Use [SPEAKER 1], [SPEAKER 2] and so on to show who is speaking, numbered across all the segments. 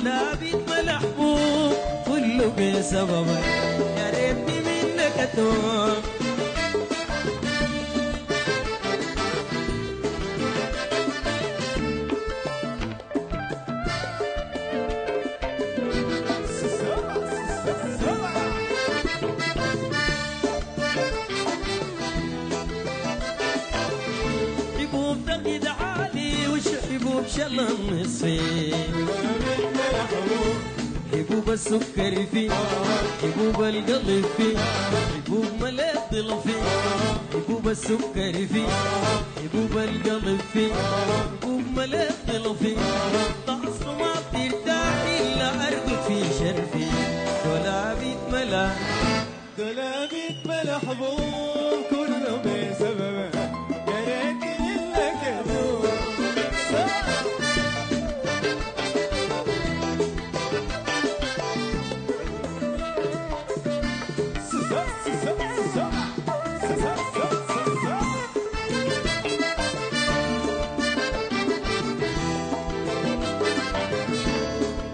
[SPEAKER 1] لا بيت محبوب كله بسببك، يا ريتني منك اتوب. حبوب تقيد عالي وش حبوب شلن نصفي، حبوب السكر فيه، حبوب القلب فيه، حبوب مليت ضل فيه، حبوب السكر فيه، حبوب القلب فيه، حبوب مليت ضل فيه، تعص ما بترتاح إلا أرقد في شرفي، دولابي اتملا
[SPEAKER 2] دولابي اتملا حبوب كله بسببك، يا ريتني منك اتوب.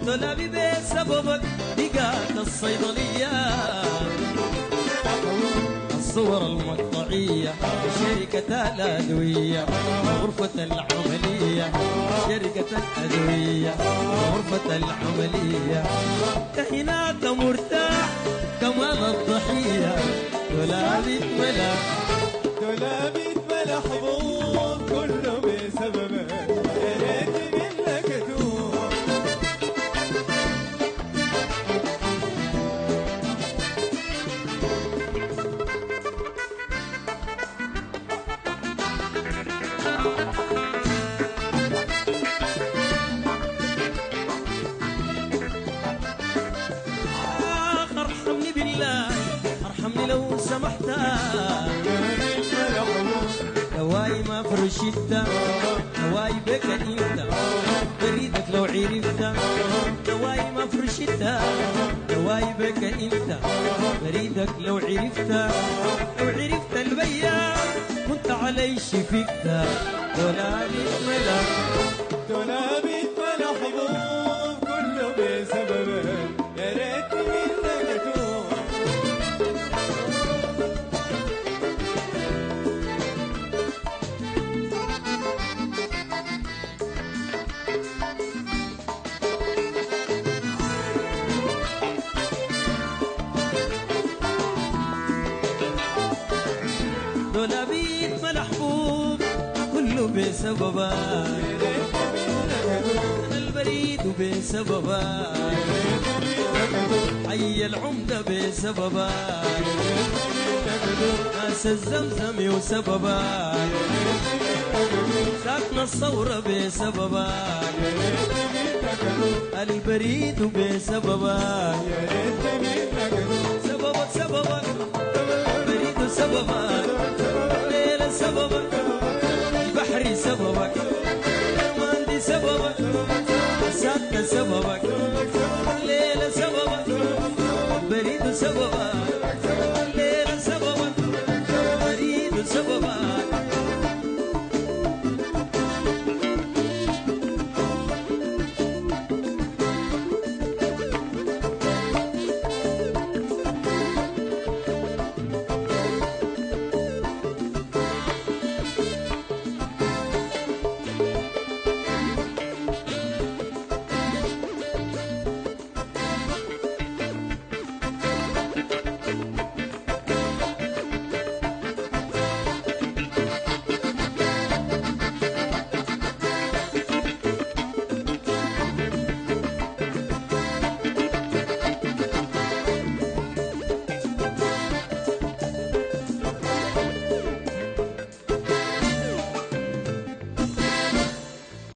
[SPEAKER 1] دولابي بسببك بقات الصيدلية، الصور المقطعية، شركة الأدوية، غرفة العملية، شركة الأدوية، غرفة العملية، هناك مرتاح كمان الضحية، دولابي اتملا
[SPEAKER 2] دولابي اتملا حبوب كله بسببك، يا ريتني منك اتوب.
[SPEAKER 1] ارحمني بالله، ارحمني لو سمحت، هواي ما فرشتها، هواي بك انت، بريدك لو عرفت، هواي ما فرشتها، هواي بك انت، بريدك لو عرفت، لو عرفت البيان كنت علي شفقتها، دولابي اتملا
[SPEAKER 2] دولابي اتملا حبوب كله بسببك، يا ريتني منك اتوب.
[SPEAKER 1] دولابي اتملا حبوب كله بسببك، البريد بسببك، حي العمدة بسببك، ناس الزمزم وسببك، ساكن الثورة بسببك، البريد بسببك، سببك سببك، البريد سببك، الليل سببك، البحر سببك.